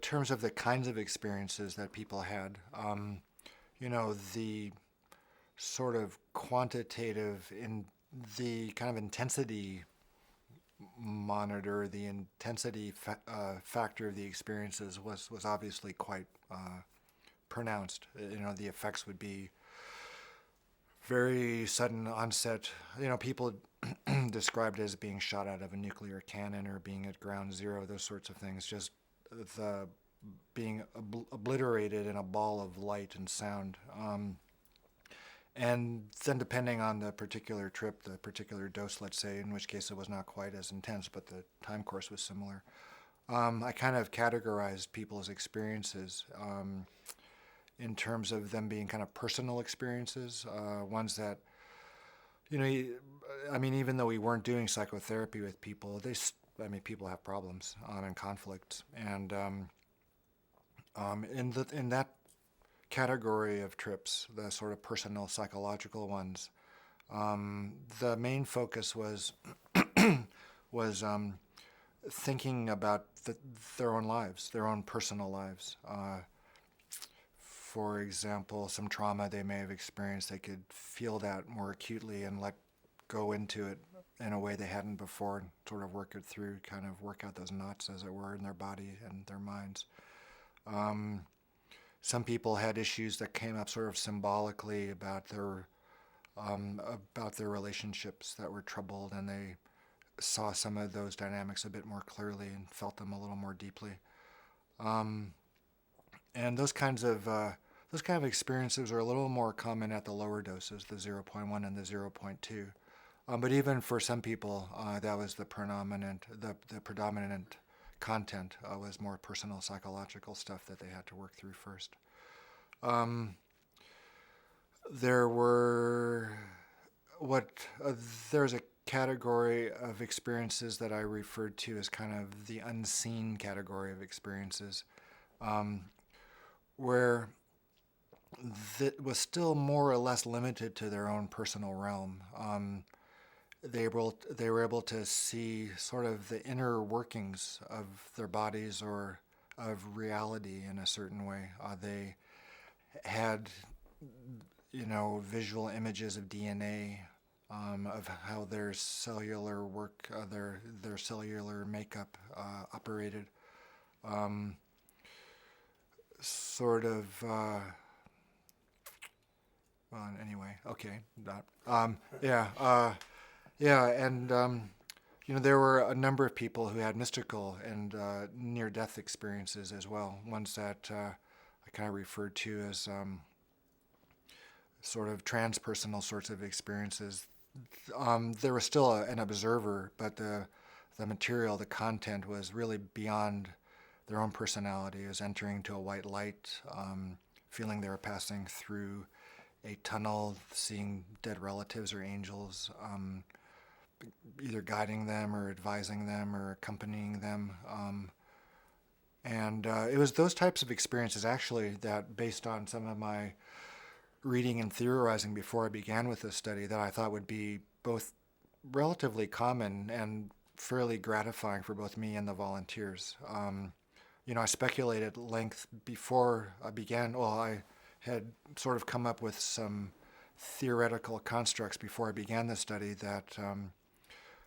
terms of the kinds of experiences that people had, the sort of quantitative in the kind of intensity monitor, the intensity factor of the experiences was obviously quite pronounced. The effects would be very sudden onset. People described it as being shot out of a nuclear cannon or being at ground zero, those sorts of things. Just the being obliterated in a ball of light and sound. And then depending on the particular trip, the particular dose, let's say, in which case it was not quite as intense, but the time course was similar. I kind of categorized people's experiences in terms of them being kind of personal experiences, ones that, even though we weren't doing psychotherapy with people, people have problems and conflicts. And in that category of trips, the sort of personal psychological ones, the main focus was was thinking about their own lives, their own personal lives. For example, some trauma they may have experienced, they could feel that more acutely and let go into it in a way they hadn't before, and sort of work it through, kind of work out those knots, as it were, in their body and their minds. Some people had issues that came up sort of symbolically about their relationships that were troubled, and they saw some of those dynamics a bit more clearly and felt them a little more deeply. And those kind of experiences are a little more common at the lower doses, the zero point 0.1 and the zero point 0.2. But even for some people, that was the predominant content was more personal psychological stuff that they had to work through first. There's a category of experiences that I referred to as kind of the unseen category of experiences, where that was still more or less limited to their own personal realm. They were able to see sort of the inner workings of their bodies or of reality in a certain way. They had, visual images of DNA, of how their cellular work, their cellular makeup operated. Sort of. Well, anyway, okay. Yeah, and there were a number of people who had mystical and near-death experiences as well. Ones that I kind of referred to as sort of transpersonal sorts of experiences. There was still an observer, but the material, the content, was really beyond their own personality. It was entering into a white light, feeling they were passing through a tunnel, seeing dead relatives or angels, either guiding them or advising them or accompanying them. And it was those types of experiences, actually, that, based on some of my reading and theorizing before I began with this study, that I thought would be both relatively common and fairly gratifying for both me and the volunteers. I speculated at length before I began. Well, I had sort of come up with some theoretical constructs before I began the study that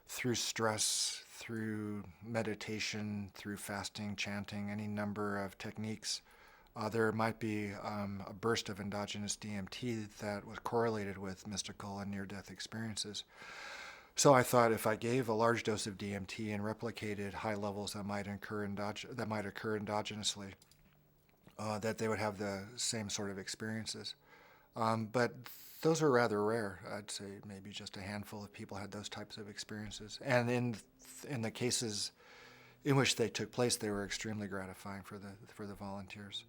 through stress, through meditation, through fasting, chanting, any number of techniques, there might be a burst of endogenous DMT that was correlated with mystical and near-death experiences. So I thought if I gave a large dose of DMT and replicated high levels that might occur endogenously, that they would have the same sort of experiences. But those are rather rare. I'd say maybe just a handful of people had those types of experiences. And in the cases in which they took place, they were extremely gratifying for the volunteers.